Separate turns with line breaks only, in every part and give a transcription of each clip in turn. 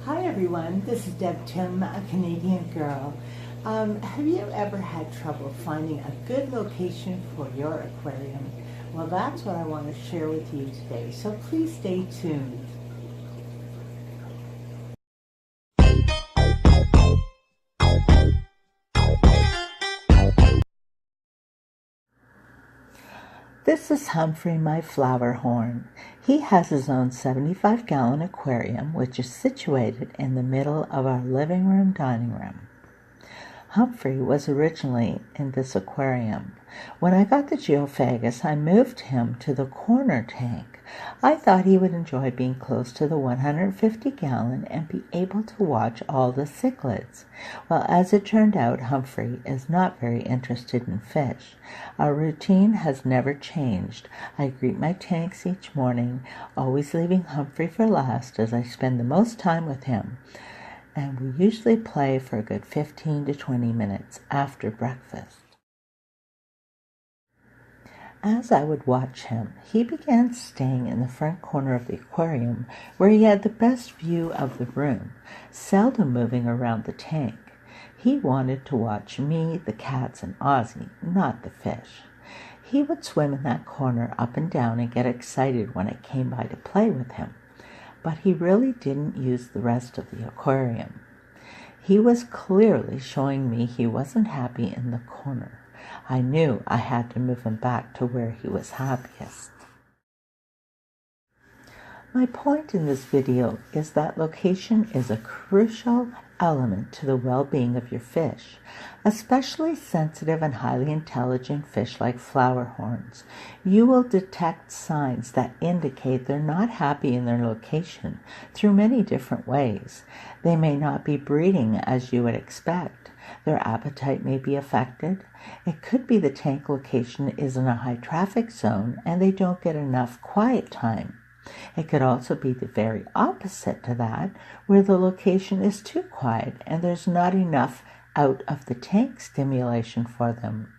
Hi everyone, this is Deb Tim, a Canadian girl. Have you ever had trouble finding a good location for your aquarium? Well, that's what I want to share with you today, so please stay tuned. This is Humphrey, my flower horn. He has his own 75-gallon aquarium, which is situated in the middle of our living room dining room. Humphrey was originally in this aquarium. When I got the geophagus, I moved him to the corner tank. I thought he would enjoy being close to the 150-gallon and be able to watch all the cichlids. Well, as it turned out, Humphrey is not very interested in fish. Our routine has never changed. I greet my tanks each morning, always leaving Humphrey for last as I spend the most time with him. And we usually play for a good 15 to 20 minutes after breakfast. As I would watch him, he began staying in the front corner of the aquarium where he had the best view of the room, seldom moving around the tank. He wanted to watch me, the cats, and Ozzy, not the fish. He would swim in that corner up and down and get excited when I came by to play with him. But he really didn't use the rest of the aquarium. He was clearly showing me he wasn't happy in the corner. I knew I had to move him back to where he was happiest. My point in this video is that location is a crucial element to the well-being of your fish, especially sensitive and highly intelligent fish like flower horns. You will detect signs that indicate they're not happy in their location through many different ways. They may not be breeding as you would expect. Their appetite may be affected. It could be the tank location is in a high traffic zone and they don't get enough quiet time. It could also be the very opposite to that, where the location is too quiet and there's not enough out of the tank stimulation for them.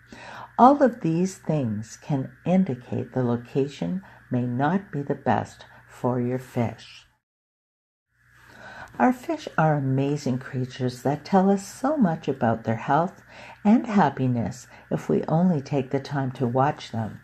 All of these things can indicate the location may not be the best for your fish. Our fish are amazing creatures that tell us so much about their health and happiness if we only take the time to watch them.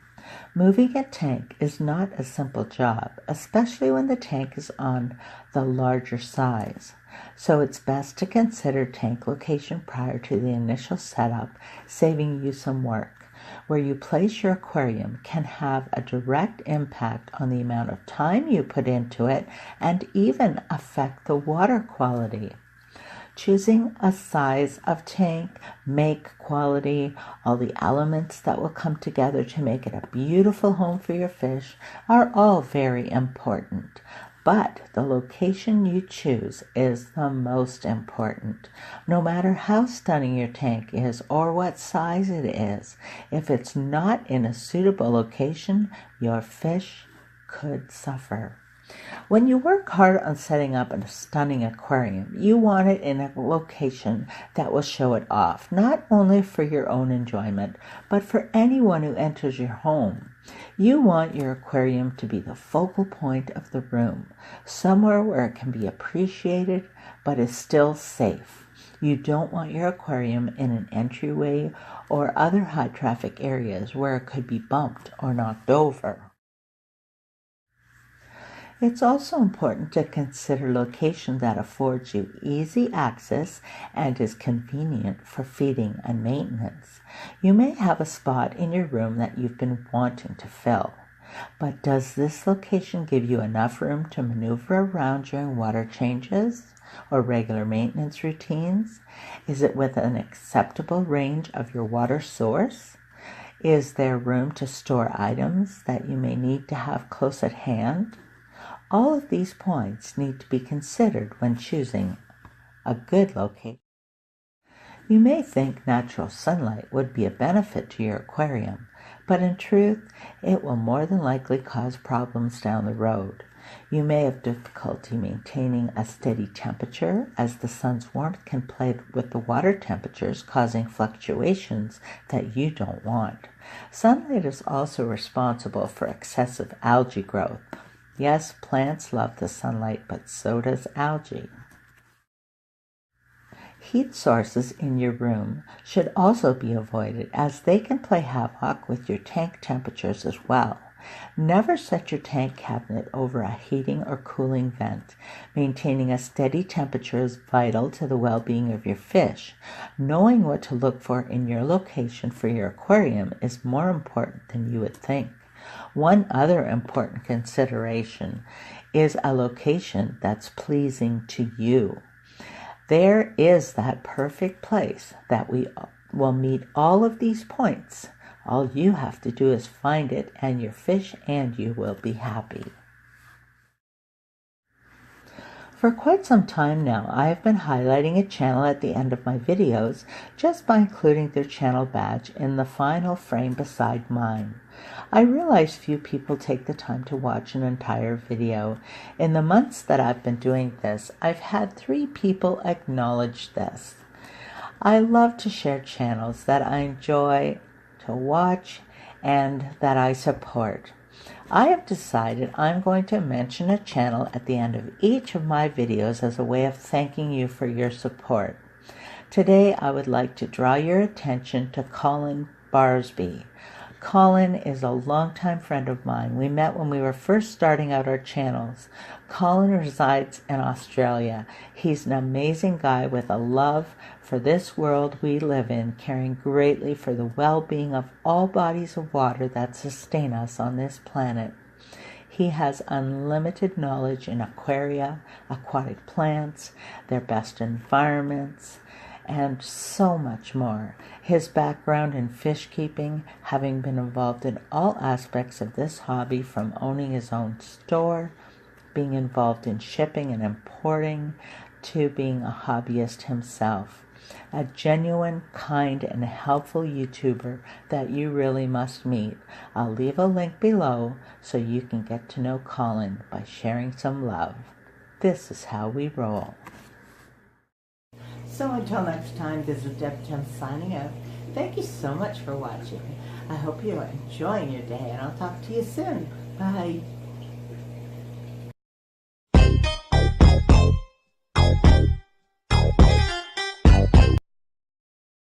Moving a tank is not a simple job, especially when the tank is on the larger size. So it's best to consider tank location prior to the initial setup, saving you some work. Where you place your aquarium can have a direct impact on the amount of time you put into it and even affect the water quality. Choosing a size of tank, make, quality, all the elements that will come together to make it a beautiful home for your fish are all very important. But the location you choose is the most important. No matter how stunning your tank is or what size it is, if it's not in a suitable location, your fish could suffer. When you work hard on setting up a stunning aquarium, you want it in a location that will show it off, not only for your own enjoyment, but for anyone who enters your home. You want your aquarium to be the focal point of the room, somewhere where it can be appreciated but is still safe. You don't want your aquarium in an entryway or other high-traffic areas where it could be bumped or knocked over. It's also important to consider location that affords you easy access and is convenient for feeding and maintenance. You may have a spot in your room that you've been wanting to fill, but does this location give you enough room to maneuver around during water changes or regular maintenance routines? Is it within an acceptable range of your water source? Is there room to store items that you may need to have close at hand? All of these points need to be considered when choosing a good location. You may think natural sunlight would be a benefit to your aquarium, but in truth, it will more than likely cause problems down the road. You may have difficulty maintaining a steady temperature as the sun's warmth can play with the water temperatures, causing fluctuations that you don't want. Sunlight is also responsible for excessive algae growth. Yes, plants love the sunlight, but so does algae. Heat sources in your room should also be avoided, as they can play havoc with your tank temperatures as well. Never set your tank cabinet over a heating or cooling vent. Maintaining a steady temperature is vital to the well-being of your fish. Knowing what to look for in your location for your aquarium is more important than you would think. One other important consideration is a location that's pleasing to you. There is that perfect place that will meet all of these points. All you have to do is find it, and your fish and you will be happy. For quite some time now, I have been highlighting a channel at the end of my videos just by including their channel badge in the final frame beside mine. I realize few people take the time to watch an entire video. In the months that I've been doing this, I've had 3 people acknowledge this. I love to share channels that I enjoy to watch and that I support. I have decided I'm going to mention a channel at the end of each of my videos as a way of thanking you for your support. Today I would like to draw your attention to Colin Barsby. Colin is a longtime friend of mine. We met when we were first starting out our channels. Colin resides in Australia. He's an amazing guy with a love for this world we live in, caring greatly for the well-being of all bodies of water that sustain us on this planet. He has unlimited knowledge in aquaria, aquatic plants, their best environments, and so much more. His background in fish keeping, having been involved in all aspects of this hobby from owning his own store, being involved in shipping and importing, to being a hobbyist himself. A genuine, kind, and helpful YouTuber that you really must meet. I'll leave a link below so you can get to know Colin by sharing some love. This is how we roll. So until next time, this is Deb Tim signing out. Thank you so much for watching. I hope you are enjoying your day, and I'll talk to you soon. Bye.